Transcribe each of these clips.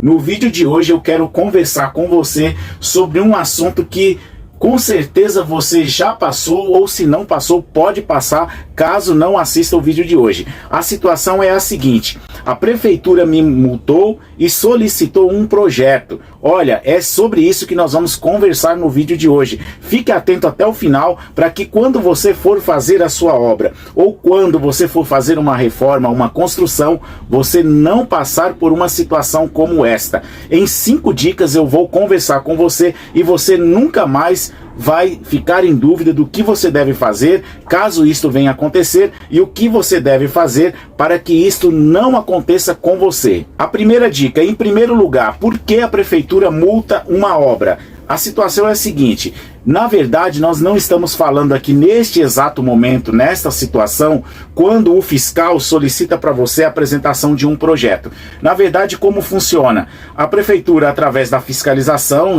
No vídeo de hoje eu quero conversar com você sobre um assunto que com certeza você já passou, ou se não passou, pode passar caso não assista o vídeo de hoje. A situação é a seguinte: a prefeitura me multou e solicitou um projeto. Olha, é sobre isso que nós vamos conversar no vídeo de hoje. Fique atento até o final para que quando você for fazer a sua obra, ou quando você for fazer uma reforma, uma construção, você não passar por uma situação como esta. Em 5 dicas eu vou conversar com você e você nunca mais vai ficar em dúvida do que você deve fazer caso isto venha acontecer e o que você deve fazer para que isto não aconteça com você. A primeira dica: em primeiro lugar, por que a prefeitura multa uma obra? A situação é a seguinte: na verdade nós não estamos falando aqui neste exato momento, nesta situação, quando o fiscal solicita para você a apresentação de um projeto. Na verdade, como funciona? A prefeitura, através da fiscalização,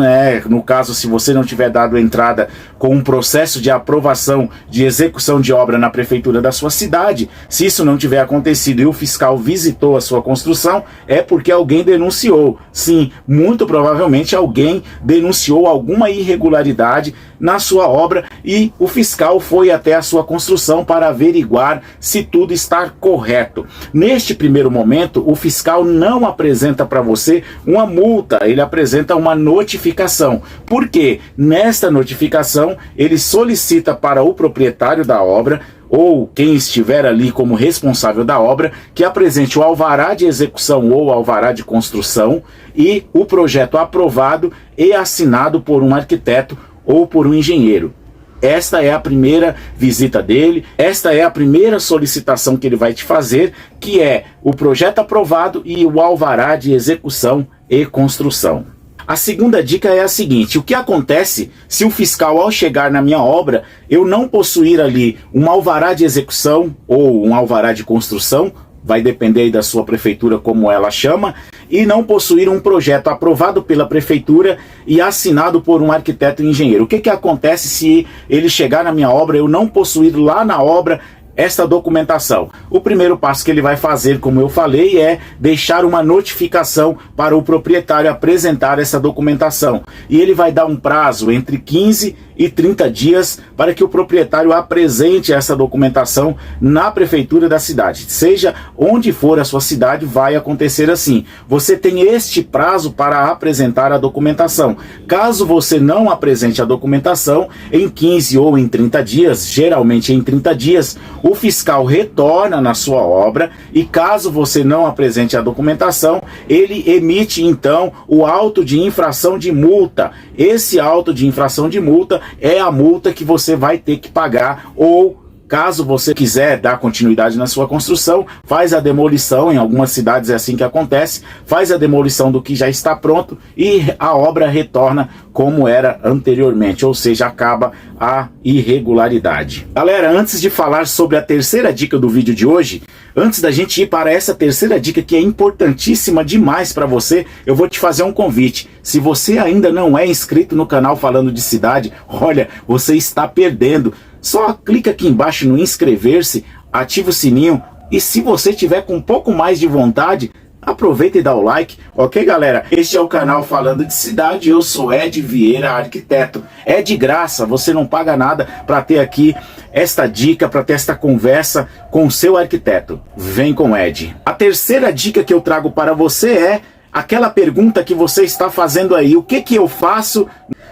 no caso, se você não tiver dado entrada com um processo de aprovação de execução de obra na prefeitura da sua cidade, se isso não tiver acontecido e o fiscal visitou a sua construção, é porque alguém denunciou. Sim, muito provavelmente alguém denunciou alguma irregularidade na sua obra e o fiscal foi até a sua construção para averiguar se tudo está correto. Neste primeiro momento, o fiscal não apresenta para você uma multa, ele apresenta uma notificação. Por quê? Nesta notificação, ele solicita para o proprietário da obra, ou quem estiver ali como responsável da obra, que apresente o alvará de execução ou alvará de construção e o projeto aprovado e assinado por um arquiteto ou por um engenheiro. Esta é a primeira visita dele, esta é a primeira solicitação que ele vai te fazer, que é o projeto aprovado e o alvará de execução e construção. A segunda dica é a seguinte: o que acontece se o fiscal, ao chegar na minha obra, eu não possuir ali um alvará de execução ou um alvará de construção, vai depender aí da sua prefeitura como ela chama, e não possuir um projeto aprovado pela prefeitura e assinado por um arquiteto e engenheiro? O que acontece se ele chegar na minha obra, eu não possuir lá na obra esta documentação? O primeiro passo que ele vai fazer, como eu falei, é deixar uma notificação para o proprietário apresentar essa documentação. E ele vai dar um prazo entre 15 e 30 dias para que o proprietário apresente essa documentação na prefeitura da cidade. Seja onde for a sua cidade, vai acontecer assim. Você tem este prazo para apresentar a documentação. Caso você não apresente a documentação em 15 ou em 30 dias, geralmente em 30 dias, o fiscal retorna na sua obra e, caso você não apresente a documentação, ele emite então o auto de infração de multa. Esse auto de infração de multa é a multa que você vai ter que pagar, ou caso você quiser dar continuidade na sua construção, faz a demolição. Em algumas cidades é assim que acontece: faz a demolição do que já está pronto e a obra retorna como era anteriormente, ou seja, acaba a irregularidade. Galera, antes de falar sobre a terceira dica do vídeo de hoje, antes da gente ir para essa terceira dica, que é importantíssima demais para você, eu vou te fazer um convite. Se você ainda não é inscrito no canal Falando de Cidade, olha, você está perdendo. Só clica aqui embaixo no inscrever-se, ativa o sininho e, se você tiver com um pouco mais de vontade, aproveita e dá o like, ok, galera? Este é o canal Falando de Cidade, eu sou Ed Vieira, arquiteto. É de graça, você não paga nada para ter aqui esta dica, para ter esta conversa com o seu arquiteto. Vem com Ed. A terceira dica que eu trago para você é aquela pergunta que você está fazendo aí: o que eu faço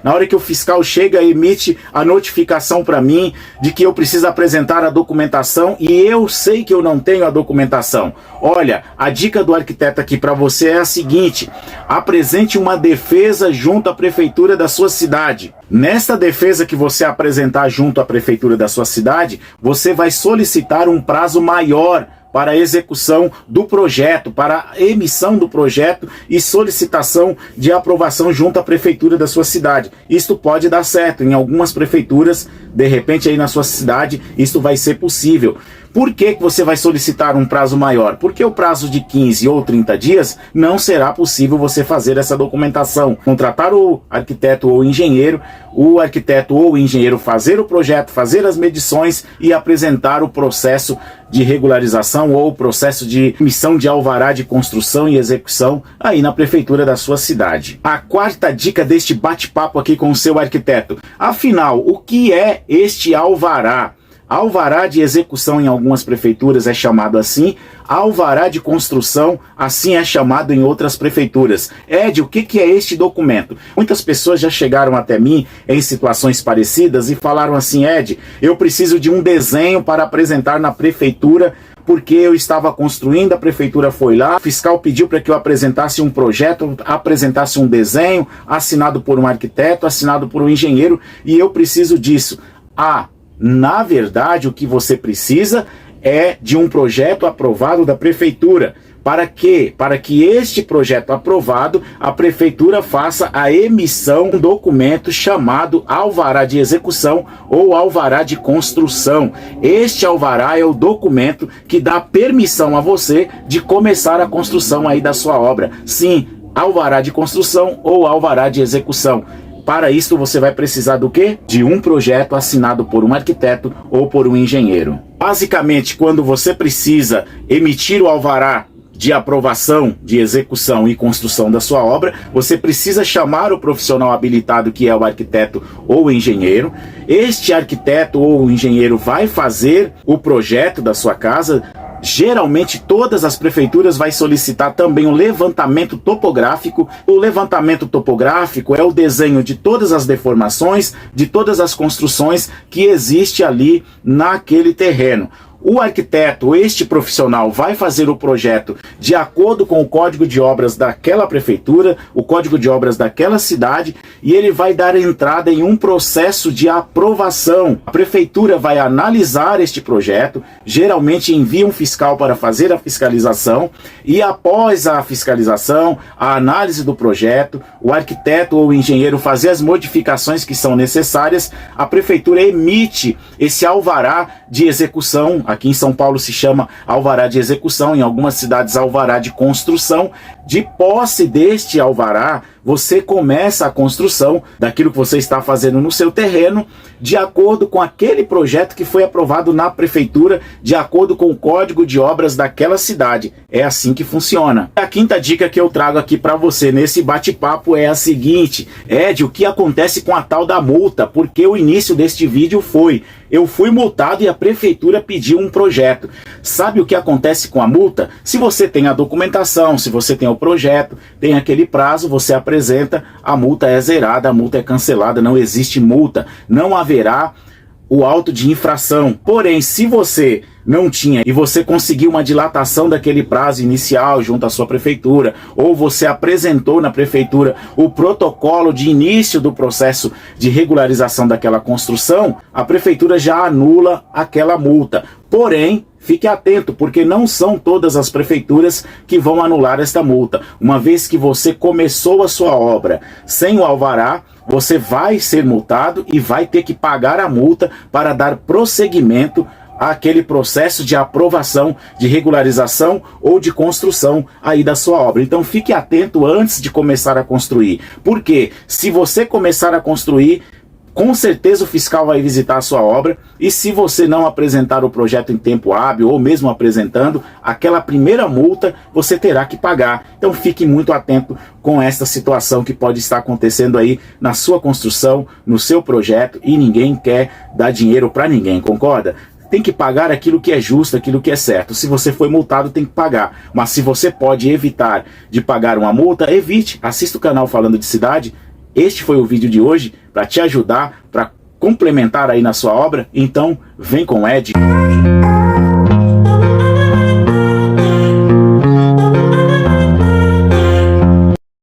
na hora que o fiscal chega e emite a notificação para mim de que eu preciso apresentar a documentação e eu sei que eu não tenho a documentação? Olha, a dica do arquiteto aqui para você é a seguinte: apresente uma defesa junto à prefeitura da sua cidade. Nesta defesa que você apresentar junto à prefeitura da sua cidade, você vai solicitar um prazo maior para a execução do projeto, para a emissão do projeto e solicitação de aprovação junto à prefeitura da sua cidade. Isto pode dar certo em algumas prefeituras, de repente aí na sua cidade, isto vai ser possível. Por que você vai solicitar um prazo maior? Porque o prazo de 15 ou 30 dias não será possível você fazer essa documentação. Contratar o arquiteto ou engenheiro, o arquiteto ou o engenheiro fazer o projeto, fazer as medições e apresentar o processo de regularização ou o processo de emissão de alvará de construção e execução aí na prefeitura da sua cidade. A quarta dica deste bate-papo aqui com o seu arquiteto. Afinal, o que é este alvará? Alvará de execução em algumas prefeituras é chamado assim, alvará de construção assim é chamado em outras prefeituras. Ed, o que é este documento? Muitas pessoas já chegaram até mim em situações parecidas e falaram assim: Ed, eu preciso de um desenho para apresentar na prefeitura porque eu estava construindo, a prefeitura foi lá, o fiscal pediu para que eu apresentasse um projeto, apresentasse um desenho, assinado por um arquiteto, assinado por um engenheiro, e eu preciso disso. Na verdade, o que você precisa é de um projeto aprovado da prefeitura. Para quê? Para que este projeto aprovado, a prefeitura faça a emissão de um documento chamado alvará de execução ou alvará de construção. Este alvará é o documento que dá permissão a você de começar a construção aí da sua obra. Sim, alvará de construção ou alvará de execução. Para isso você vai precisar do quê? De um projeto assinado por um arquiteto ou por um engenheiro. Basicamente, quando você precisa emitir o alvará de aprovação, de execução e construção da sua obra, você precisa chamar o profissional habilitado, que é o arquiteto ou o engenheiro. Este arquiteto ou o engenheiro vai fazer o projeto da sua casa. Geralmente todas as prefeituras vai solicitar também um levantamento topográfico. O levantamento topográfico é o desenho de todas as deformações, de todas as construções que existe ali naquele terreno. O arquiteto, este profissional, vai fazer o projeto de acordo com o código de obras daquela prefeitura, o código de obras daquela cidade, e ele vai dar entrada em um processo de aprovação. A prefeitura vai analisar este projeto, geralmente envia um fiscal para fazer a fiscalização, e após a fiscalização, a análise do projeto, o arquiteto ou o engenheiro fazer as modificações que são necessárias, a prefeitura emite esse alvará de execução. Aqui em São Paulo se chama alvará de execução, em algumas cidades alvará de construção. De posse deste alvará, você começa a construção daquilo que você está fazendo no seu terreno, de acordo com aquele projeto que foi aprovado na prefeitura, de acordo com o código de obras daquela cidade. É assim que funciona. A quinta dica que eu trago aqui para você nesse bate-papo é a seguinte: Ed, o que acontece com a tal da multa? Porque o início deste vídeo foi: eu fui multado e a prefeitura pediu um projeto. Sabe o que acontece com a multa? Se você tem a documentação, se você tem o projeto, tem aquele prazo, você apresenta, a multa é zerada, a multa é cancelada, não existe multa, não haverá o auto de infração. Porém, se você não tinha e você conseguiu uma dilatação daquele prazo inicial junto à sua prefeitura, ou você apresentou na prefeitura o protocolo de início do processo de regularização daquela construção, a prefeitura já anula aquela multa. Porém, fique atento, porque não são todas as prefeituras que vão anular esta multa. Uma vez que você começou a sua obra sem o alvará, você vai ser multado e vai ter que pagar a multa para dar prosseguimento àquele processo de aprovação, de regularização ou de construção aí da sua obra. Então fique atento antes de começar a construir, porque se você começar a construir, com certeza o fiscal vai visitar a sua obra, e se você não apresentar o projeto em tempo hábil, ou mesmo apresentando, aquela primeira multa você terá que pagar. Então fique muito atento com esta situação que pode estar acontecendo aí na sua construção, no seu projeto, e ninguém quer dar dinheiro para ninguém, concorda? Tem que pagar aquilo que é justo, aquilo que é certo. Se você foi multado, tem que pagar. Mas se você pode evitar de pagar uma multa, evite. Assista o canal Falando de Cidade. Este foi o vídeo de hoje para te ajudar, para complementar aí na sua obra. Então, vem com o Ed.